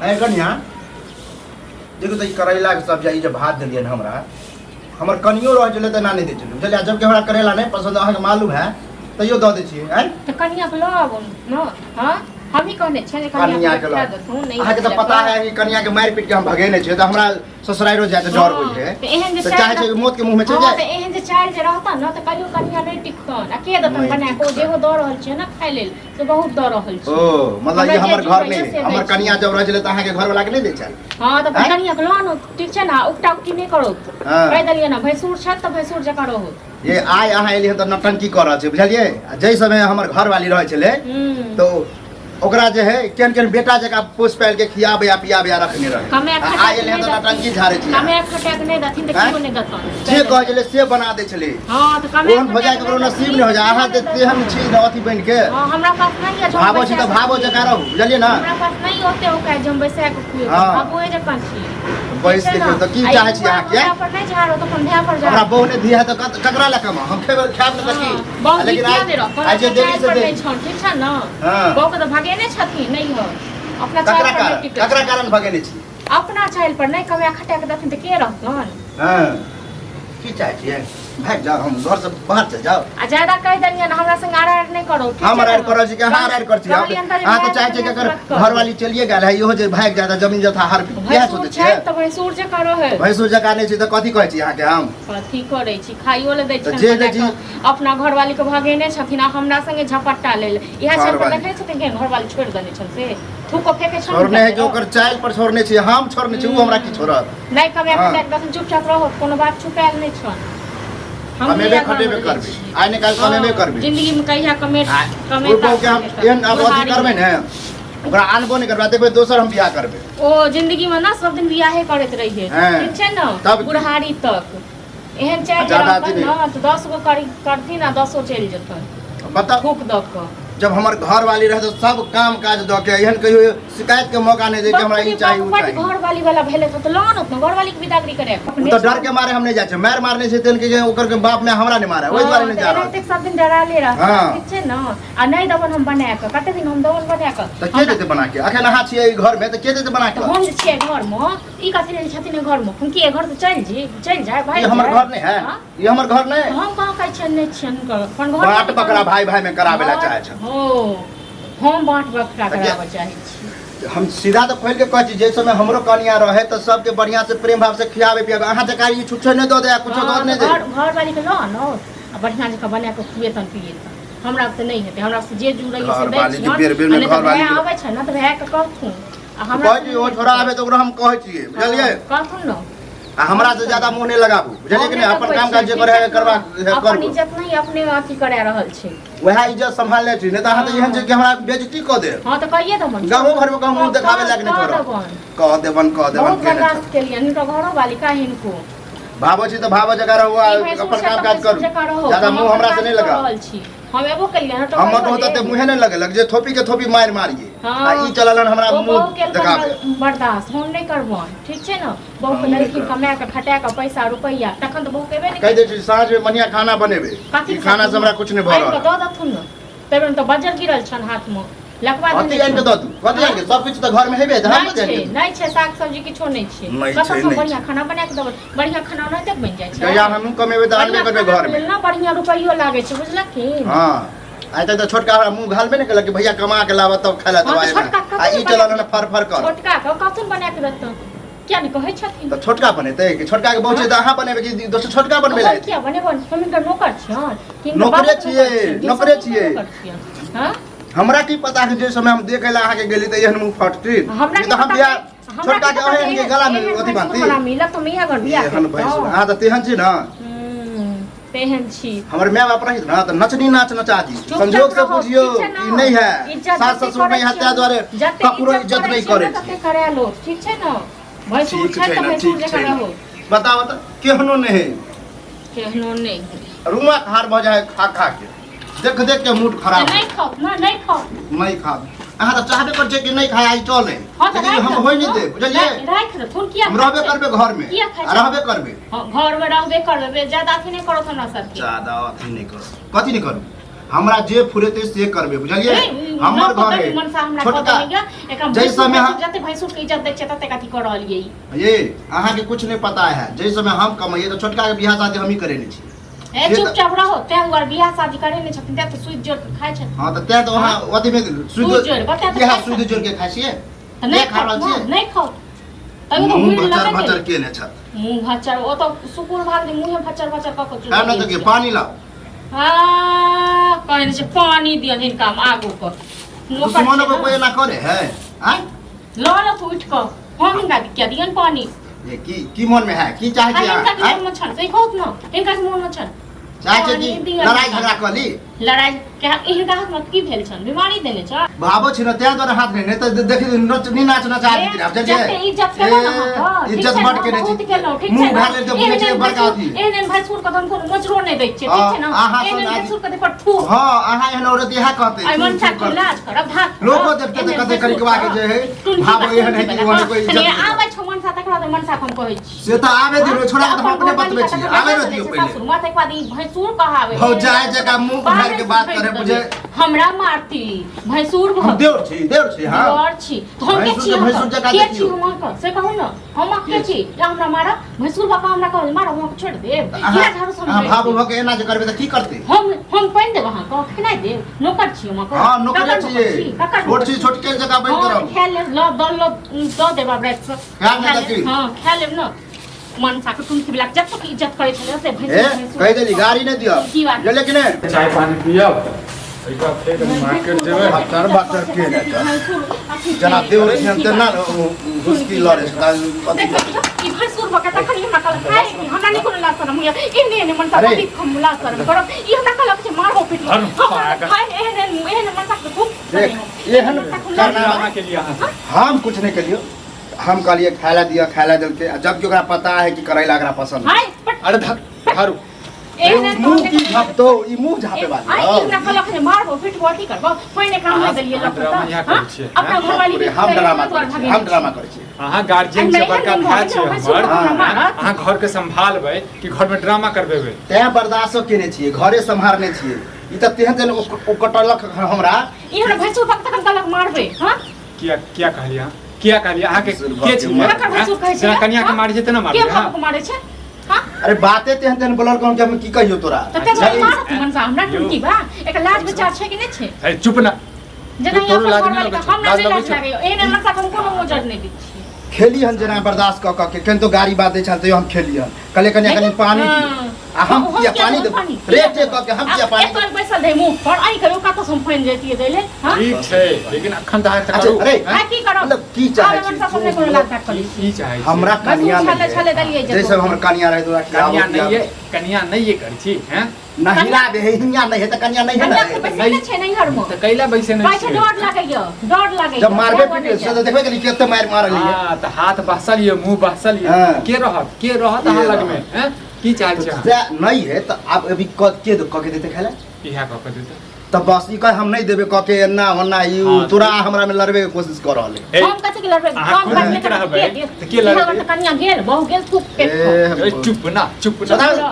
है कन्या देखो तो करैला के सब्जी जे भात दिलियन हमरा हमर कनियो रह जले त ना नहीं दे चलू बुझलिया जब के हमरा करेला नहीं पसंद अहाँ के मालूम है तैयो दऽ दै छियै हैं तो कनिया के लाब न हां हम ही कहने छे कनिया के लाब अहाँ के तो पता है कि कनिया के मार पीट के हम भगेने छियै त हमरा ससुराइरो जाय त डर होई है त एहन जे चाहे छै मौत के मुंह में चल जाए त एहन जे चाइल जे रहता न त कहियो कनिया नहीं टिकतन आ के दतन बना को जेहो द रहल छै न खाइ लेल से बहुत द रहल छै ओ मतलब ये हमर घर नहीं हमर कनिया जब रह जले त अहाँ के घर वाला के नहीं दे छै हां त कनिया के लानो ठीक छै ना उकटा उकटी नहीं करो कह देलिए ना भैंसुर छ त भैंसुर जका रहो ये आय अहाँ एलिहन त नटंकी कर रहल छै बुझलिए जै समय हमर घर वाली रहै छले तो ओकरा जे है केन केन बेटा जका पोस पाल के खियाबे या पियाबे या रखने रहे आ एले त नटंकी झारे छी हमें खटा के नहीं दथिन त कियो नहीं दतन जे कह छले से बना दे छले हां त कमे कोन हो जाए ककरो नसीब नहीं हो जाए अहाँ ते हम छी न अथी बन के हां हमरा पास नहीं है भाबो छी त भाबो जका रहू बुझलिए ना हमरा पास नहीं होते हो का जम बैसा के खुए अब ओए जका छी बैस के तो की चाहे छी अहाँ के पर नहीं झारो तो अपन भे पर जा हमरा बहु ने दिया त ककरा लकम हम खेब खाब त की लेकिन आज जे देवी से दे ठीक छ न हां बहु के तो भागे नहीं छथी नहीं हो अपना चाइल पर नहीं टिक ककरा कारण भगेने छी अपना चाइल पर नहीं कमे खटा के दथिन त के रहतन हां की चाहे छी भाग जाओ हम घर से बाहर चल जाओ आ ज्यादा कह दनिया ना हमरा संग आर नहीं करो हम आर करो छी के हां आर कर छी हां तो चाहे छी के अगर घर वाली चलिए गेल है इहो जे भाग जाता जमीन जथा हर क्या सोचे छी त भैंसुर जे करो है भैंसुर जका नहीं छी त कथि कहै छी अहाँ के हम कथि करै छी खाइयो ले दै छी जे जे जी अपना घर वाली के भगेने छथिन आ हमरा संगे झपट्टा लेल इहा सब पर देखै छथिन के घर वाली छोड़ देने छन से थूको फेके छन छोड़ने है जो कर चाइल पर छोड़ने छी हम छोड़ने छी उ हमरा की छोड़त नहीं कबे एकदम चुपचाप रहो कोनो बात छुपायल नहीं छन हमें खटेबे करबे आइ निकाल कमेबे करबे जिंदगी में कहिया कमे ओ के हम एहन अब अथी करबे ने ओकरा आनबो नहीं करबा देबे दोसर हम बियाह करबे ओ जिंदगी में ना सब दिन बियाहे करत रहिए ठीक छै न बुढ़ारी तक एहन चाहे ना तो 10 गो करती ना 10 गो चल जतन बता फूक द के जब हमर घर वाली रहे तो सब काम काज द के एहन कहियो शिकायत के मौका नहीं दे के हमरा ई चाहिए उ चाहिए घर वाली वाला भेले तो लोन उतना घर वाली के बिदागरी करे तो डर के मारे हम नहीं जाय छै मार मारने से तेन के ओकर के बाप में हमरा नहीं मारे ओइ द्वारा नहीं जा रहा तक सब दिन डरा ले रहा ठीक छै न आ नहीं दबन हम बना के कते दिन हम दबन बना के त के देते बना के अखन अहाँ छियै घर में त के देते बना के हम छियै घर में ई कथि लेल छथिन घर में हम के घर से चल जाए भाई ये हमर घर नहीं है ये हमर घर नहीं हम कहां कहै छै नहीं छियन अपन घर बाट बकरा भाई भाई में कराबे ला चाहे छै हो हम बाट बकरा कराबे चाहे छी हम सीधा तो खोल के कहै छी जे समय हमरो कनिया रहे त सबके बढ़िया से प्रेम भाव से खियाबे पियाबे अहाँ जका ई छुच्छे नहीं द दे कुछ द नहीं दे घर वाली के लो न आ बढ़िया जका बना के खुएतन पिएतन हमरा त नहीं हेते हमरा से जे जुड़ै से दै छी घर वाली आबै छै न त भए के कहथुन आ हमरा कहै छी ओ छोरा आबे त ओकरा हम कहै छियै बुझलियै कहथुन न आ हमरा से ज्यादा मुंह नहीं लगाबू बुझलियै कि नहीं अपन काम काज जे करे है करबा अपन करू इज्जत नहीं अपने अथी करे रहल छै वह इज्जत संभालने छी नहीं त अहाँ त एहन जे कि हमरा बेइज्जती क दे हां त कहिए त मन गांव घर में कहूं मुंह देखावे लाग नहीं छोरा कह देबन बहुत बर्दाश्त के लिए नहीं तो घरो वाली का हिनको भाबो छी त भाबो जगह रहू अपन काम काज करू ज्यादा मुंह हमरा से नहीं लगा हम एबो कलिए न तो हम तो होता ते मुंह नहीं लगे लग जे थोपी के थोपी मार मारिए आ ई चललन हमरा मुंह देखावे बर्दाश्त हम नहीं करबन ठीक छै न बहुत लड़की कमा के खटा के पैसा रुपैया तखन त बहुत केबे नहीं कह दे छी साँझ में बढ़िया खाना बनेबे ई खाना से हमरा कुछ नहीं भ रहल दो दथुन न तबे त बजर गिरल छन हाथ में लकवा कथि आन के द दू कथि आन के सब कुछ त घर में हेबे हम नहीं छै साग सब्जी किछो नहीं छै कत से बढ़िया खाना बना के दब बढ़िया खाना नहीं तक बन जाय छै कहिया हम कमेबे त आनबे करबे घर में ना बढ़िया रुपैयो लागे छै बुझला की हां आइ तक तो छोटका हमरा मुंह घालबे नहीं केलक कि भैया कमा के लावा तब खाला दवाई आ ई चलन न फर फर कर छोटका कथुन बना के दत क्या नहीं कहै छथिन त छोटका बनेते कि छोटका के बहुत छै त अहाँ बनेबे कि दोसर छोटका बनबे ला क्या बनेबन हम इनका नौकर छियन नौकरे छियै हां हमरा की पता है जे समय हम देखे ला आके गेली त एहन मुंह फटती हमरा त हम बिया छोटका के ओहन के गला में अथी बांधती हमरा मिला तो मिया घर बिया एहन भैंस हां त तेहन छी न तेहन छी हमर माय बाप रही न त नचनी नाच नचा दी संजोग से बुझियो कि नहीं है सास ससुर नहीं हत्या द्वारे ककरो इज्जत नहीं करे छै करे लो ठीक छै न भैंसुर छै त भैंसुर जे करे हो बताओ त केहनो नहीं है केहनो नहीं रुआ हार भ जाए खा खा के देख देख के मूड खराब नहीं खाओ ना नहीं खाओ नहीं खा अहाँ त चाहबे कर छै कि नहीं खाए आई चले लेकिन हम होय नहीं दे बुझलिए राख दे थोन किया हम रहबे करबे घर में रहबे करबे घर में रहबे करबे ज्यादा अथी नहीं करो ना सर ज्यादा अथी नहीं करो कथि नहीं करू हमरा जे फुरेते से करबे बुझलिए हमर घर है छोटका जैसे में जते भैंसुर के इज्जत दै छै तते कथि कर रहलिए ये अहाँ के कुछ नहीं पता है जैसे में हम कमाइए तो छोटका के बियाह शादी हम ही करे नहीं छी ए चुपचाप रहो ते दुआर बियाह शादी करे नहीं छथिन ते सुई जोड़ के खाय छै हां त ते तो वहां ओदी में सुई जोड़ बता बियाह सुई जोड़ के खाय छिए नहीं खा रहल छिए नहीं खाओ तब तो भूल लगे भचर के ने छ मुंह भचर ओ तो सुकुर भाग दे मुंह भचर भचर क के ना तो के पानी लाओ हां कहने से पानी दिया इनका आगू को दुश्मनों को कोई ना करे है हैं लो लो उठ को हम इनका क्या दियन पानी ये की मन में है की चाहे छी इनका मन में छन सही कहत न इनका मन में छन चाहे छी लड़ाई झगड़ा कली लड़ाई क्या इनका हाथ में की भेल छन बीमारी देने छ भाबो छी न त्या तोरा हाथ में नहीं तो देखि नहीं नाचना चाहती थी अब जे इज्जत केलो न इज्जत बढ़ के नहीं मुंह घाले तो बोले छै बड़का थी एहन भैंसुर का हम को मजरो नहीं दै छै ठीक छै न एहन भैंसुर का पर थू हां आहा एहन औरत यह कहते आई मन सा के इलाज कर भाग लोगो देखते तो कते करी के जे है भाबो एहन है कि कोई इज्जत आबै छ मन सा तकरा मन सा हम कहै छी से तो आवे दियो छोड़ा के हम अपने बतबै छी आवे न दियो पहले माथे के बाद ई भैंसुर कहावे हो जाए जगह मुंह भर के बात करे मुझे हमरा मारती भैंसुर देवर छी हां देवर छी तो हम के छी भैंसुर जगह के छी हम का से कहू न हम के छी या हमरा मारा भैंसुर बापा हमरा कहै मारा हम छोड़ दे या झाड़ू समझ हां भाबो भ के एना जे करबे त की करते हम पेन देब हां का खनाइ देब नौकर छी हम का हां नौकर छी छोट छी छोट के जगह बैठ करब खा ले लो दो देबा ब्रेक से खा ले त हां खा ले न मन सा के तुम की बिलाक जब तक इज्जत करे छले से भैंसुर कह देली गाड़ी नहीं दियो ले लेकिन चाय पानी पियब एकरा फेर मार्केट जेबै हतर बातर के ने जना देवर छी हम त ना घुसकी लड़े छ पति ई भैंसुर बका त खनी हमरा कल खाए कि हमरा नहीं कोनो लाज शरम होया इने ने मन सा पति खम लाज शरम करब ई हमरा कल के मारो पिट खाए एहन मन सा खूब देख एहन करना के लिए हम कुछ नहीं करियो हम कहलिए खायला दिया खायला दल के जब कि ओकरा पता है कि करैला एकरा पसंद है अरे धरू मुंह की झप तो ई मुंह झापे वाली आई इतना कलक ने मारबो पिटबो अथी करबो पहिने काम नहीं देलिए अपना मोबाइल हम ड्रामा करै छी अहाँ गार्जियन से बड़का भाई छै हमर अहाँ घर के संभालबै कि घर में ड्रामा करबेबै तै बर्दाश्त केने छियै घरे संभालने छियै ई त तेहन तेहन ओ कटलक हमरा ई हमरा भैंसुर तक कलक मारबे हां क्या कहलिया क्या कहलिया अहाँ के छी जना कन्या के मारै छै त ना मारबै हां के मारै छै अरे बातें तेहन तेहन बोलल कोन के हम की कहियो तोरा तते मारत मन सा हमरा टुकी बा एक लाज विचार छै कि नै छै ए चुप ना जना तोरो लाज नै लगै छै हमरा नै लाज लागै एने मन सा हम कोनो मोजर नै दै छी खेली हन जना बर्दाश्त क के केन तो गाड़ी बात दै छल त हम खेली हन कले कनी पानी आ हम किया पानी दे रेट क के हम किया पानी एक पैसा दे मुंह पर आई करो का तो संफाइन जेतिए देले हां ठीक छै लेकिन अखन त तक करू अरे की करब मतलब की चाहे छी सामने कोनो लाग काट करी की चाहे छी हमरा कन्या छले दलिए जैसे हमर कन्या रहे तो कन्या नहीं ये करै छी हैं नहिरा बे हिंगा नहीं है त कन्या नहीं है ना नहीं छै नहीं हर मो त कैला बैसे नहीं पाछे डर लागे जब मारबे पीटे से तो देखबे कली केते मार मारल है हां त हाथ बहसलिए मुंह बहसलिए के रहत अहाँ लग में हैं की चाहे छी नहीं है त आप अभी के देते खाला इहा क के देते तब बस ई कह हम नहीं देबे क के एना ओना ई तोरा हमरा में लड़बे के कोशिश कर रहल है हम कथि के लड़बे काम करने के रहबे त के लड़बे त कन्या गेल बहु गेल तू चुप ना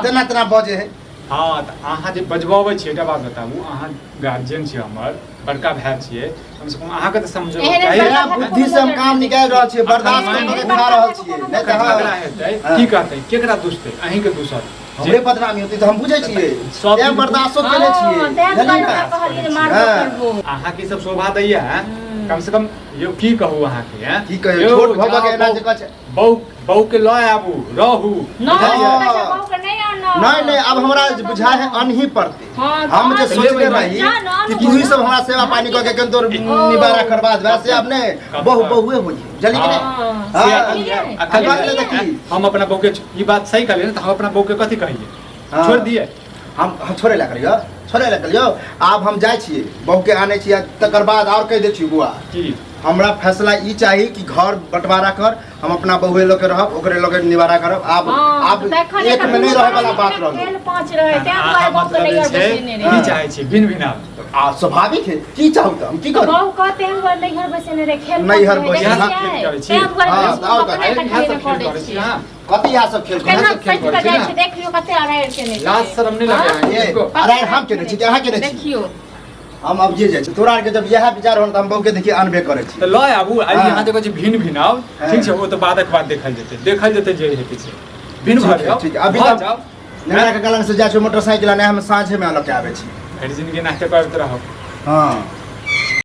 तेना तेना बजे है हां त अहाँ जे बजबाबै छी एकटा बात बताबू अहाँ गार्जियन छी हमर बड़का भाई छियै कम से कम अहाँ के त समझो चाहिए बुद्धि से हम काम निकाल रहल छी बर्दाश्त करके खा रहल छी नहीं त झगड़ा हेतै की कहतै केकरा दोस्त है अहीं के दोसर हमरे बदनामी होती तो हम बुझै छियै सब बर्दाश्त केने छियै अहाँ के सब शोभा दैया कम से कम यो की कहू अहाँ के हैं की कहियो छोट भब के एना जे कछ बहु के लय आबू रहू नहीं अब हमरा बुझा है अनही पड़ते हम जे सोचले रही कि तू ही सब हमरा सेवा पानी क के कन तोर निवारा करबा दे से अब ने बहुए होई जल्दी के हां अकल हम अपना बहू के ई बात सही कहलिए न त हम अपना बहू के कथि कहिए छोड़ दिए हम छोड़े ला करियो आब हम जाय छियै बहू के आने छियै तकर बाद और कह दे छी बुआ की हमरा फैसला ई चाहिए कि घर बंटवारा कर हम अपना बहुए लोग के रहब ओकरे लोग के निवारा करब आप एक में नहीं रहे वाला बात रह गेल 5 रहे ते दुआरे बाप के नहीं और की चाहे छी बिन बिना आ स्वाभाविक है की चाहू त हम की करू बहु कहते हैं वो नहीं घर बसे ने रे खेल नैहर बसे, हाँ, खेल करै छी। हाँ, तो और अपने इएह खाली सब खेल पड़े करै छी छी अहाँ कथी आ सब खेल केना सब खेल सच करै का छी जाय ना। छै देखियो कते अरायर के नहीं लाज शरम नहीं लगे अहाँ ये इनको। अरे हम केने छी कि अहाँ केने छी देखियो हम अब जे जाइ छी तोरा आर के जब यह विचार होल त हम बहु के देखिए अनबे करे छी तो लय आबू आ हाँ। यहाँ देखो जे भिन्न भिन्न आउ हाँ। ठीक छै वो तो बादक बाद देखल जेतै जे हेतै से भिन्न भऽ जाओ ठीक है, अभी भऽ तक जाओ नेना के गलन से जाइ छी मोटरसाइकिल ने हम साँझे में लऽ के आबै छी भरि जिंदगी नाते करैत रहब हाँ